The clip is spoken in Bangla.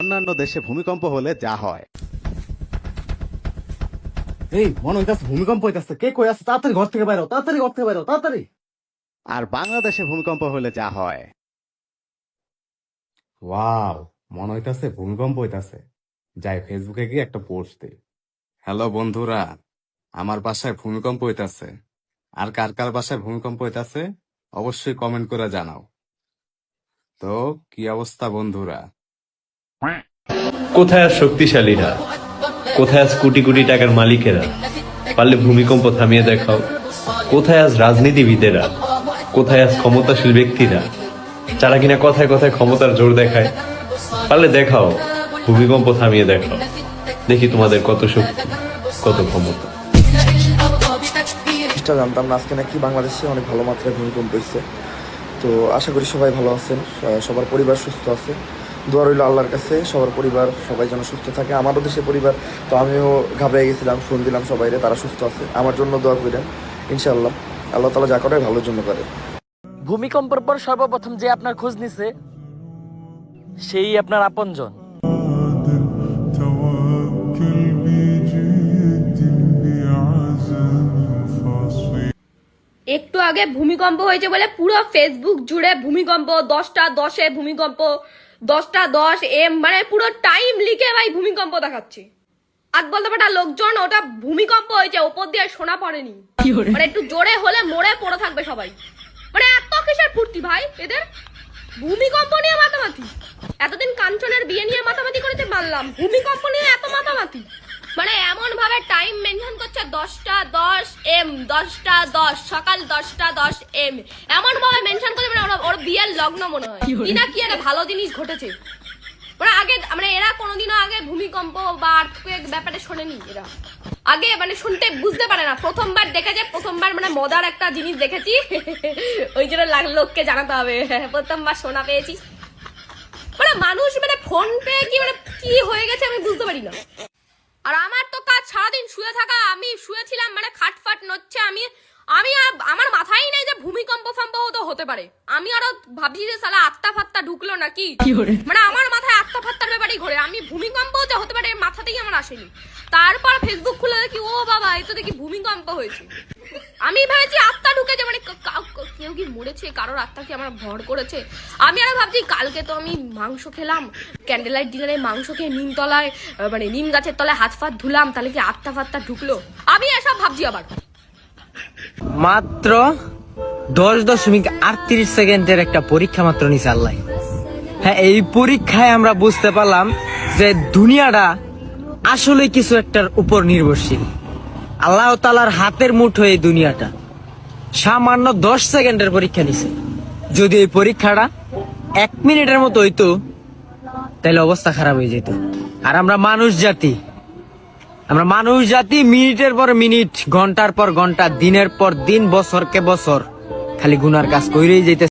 অন্যান্য দেশে ভূমিকম্প হলে যা হয়। এই মনে হইতাছে ভূমিকম্প হইতাছে। কে কই আছে? তাড়াতাড়ি ঘর থেকে বাইরো, তাড়াতাড়ি ঘর থেকে বাইরো, তাড়াতাড়ি। আর বাংলাদেশে ভূমিকম্প হলে যা হয়। ওয়াও, মনে হইতাছে ভূমিকম্প হইতাছে। যাই ফেসবুকে গিয়ে একটা পোস্ট দেই। হ্যালো বন্ধুরা, আমার বাসায় ভূমিকম্প হইতাছে। আর কার কার বাসায় ভূমিকম্প হইতাছে অবশ্যই কমেন্ট করে জানাও। তো কি অবস্থা বন্ধুরা? কোথায় আজ শক্তিশালীরা? কোথায় আজ কোটি কোটি টাকার মালিকেরা? পারলে ভূমিকম্প থামিয়ে দেখাও। কোথায় আজ রাজনীতিবিদেরা? কোথায় আজ ক্ষমতাশীল ব্যক্তিরা, যারা কিনা কথায় কথায় ক্ষমতার জোর দেখায়? পারলে দেখাও, ভূমিকম্প থামিয়ে দেখাও। দেখি তোমাদের কত শক্তি, কত ক্ষমতা। জানতাম না আজকে নাকি বাংলাদেশে অনেক ভালো মাত্রায় ভূমিকম্প হয়েছে। তো আশা করি সবাই ভালো আছেন, সবার পরিবার সুস্থ আছে। দোয়া রইল আল্লাহর কাছে সবার পরিবার সবাই যেন সুস্থ থাকে। আমারও দেশের পরিবার, তো আমিও ঘাবড়ে গেছিলাম, ফোন দিলাম সবাইরে, তারা সুস্থ আছে। আমার জন্য দোয়া করেন, ইনশাআল্লাহ আল্লাহ তাআলা যা করে ভালোর জন্য করে। ভূমিকম্পের পর সর্বপ্রথম যে আপনার খোঁজ নিছে সেই আপনার আপনজন। একটু আগে ভূমিকম্প হয়েছে বলে পুরো ফেসবুক জুড়ে ভূমিকম্প, 10টা 10-এ ভূমিকম্প, 10টা 10 মানে পুরো টাইম লিখে ভাই ভূমিকম্প দেখাচ্ছে। আর বলতে পারে লোকজন ওটা ভূমিকম্প হয়েছে, ওপর দিয়ে শোনা পড়েনি, মানে একটু জোরে হলে মরে পড়ে থাকবে সবাই। মানে এত কিসের ফুর্তি ভাই এদের? ভূমিকম্প নিয়ে মাতামাতি। এতদিন কাঞ্চনের বিয়ে নিয়ে মাতামাতি করেছে মানলাম, ভূমিকম্প নিয়ে এত মাতামাতি। মানে এমন ভাবে টাইম মেনশন করছে 10টা 10 10টা 10 সকাল 10টা 10 এমন ভাবে মেনশন করছে মানে ওর বিয়ের লগ্ন মনে হয় কি না কি একটা ভালো জিনিস ঘটেছে। মানে আগে মানে এরা কোনোদিনও আগে ভূমিকম্প বা আর্থকুয়েক ব্যাপারে শোনেনি। এরা আগে মানে শুনতে বুঝতে পারে না, প্রথমবার দেখেছে, প্রথমবার মানে মজার একটা জিনিস দেখেছি ওই জন্য লোককে জানাতে হবে প্রথমবার শোনা পেয়েছি। মানে মানুষ মানে ফোন পেয়ে কি মানে কি হয়ে গেছে আমি বুঝতে পারি না। আর আমার তো কাজ সারাদিন শুয়ে থাকা, আমি শুয়েছিলাম মানে খাটফাট নড়ছে, আমি আমার মাথায় নেই যে ভূমিকম্প তো হতে পারে। আমি আরো ভাবছি যে সালা আত্মা ফাত্তা ঢুকলো নাকি, মানে আমার মাথায় আত্মা ফাত্তার ব্যাপারই ঘোরে। আমি ভূমিকম্প যে হতে পারে মাথাতেই আমার আসেনি। তারপর ফেসবুক খুলে দেখি ও বাবা এই তো দেখি ভূমিকম্প হয়েছে। আমি ভেবেছি আত্মা ঢুকেছে, মানে কেউ কি মরেছে, কারোর আত্মা কি আমার ভর করেছে। আমি আরো ভাবছি কালকে তো আমি মাংস খেলাম, ক্যান্ডেল লাইট ডিনারে মাংস খেয়ে নিমতলায় মানে নিম গাছের তলায় হাত ফাত ধুলাম, তাহলে কি আত্মা ফাত্তা ঢুকলো, আমি এসব ভাবছি। আবার মাত্র 10.38 সেকেন্ডের একটা পরীক্ষা মাত্র নিছে আল্লাহ। হ্যাঁ, এই পরীক্ষায় আমরা বুঝতে পারলাম যে দুনিয়াটা আসলে কিছু একটার উপর নির্ভরশীল। আল্লাহ তাআলার হাতের মুঠোয় এই দুনিয়াটা। সামান্য 10 সেকেন্ডের পরীক্ষা নিছে। যদি এই পরীক্ষাটা 1 মিনিটের মতো হইতো তাহলে অবস্থা খারাপ হয়ে যেত। আর আমরা মানুষ জাতি মিনিটের পর মিনিট, ঘন্টার পর ঘন্টা, দিনের পর দিন, বছরকে বছর খালি গুনার কাজ কইরেই যেতে।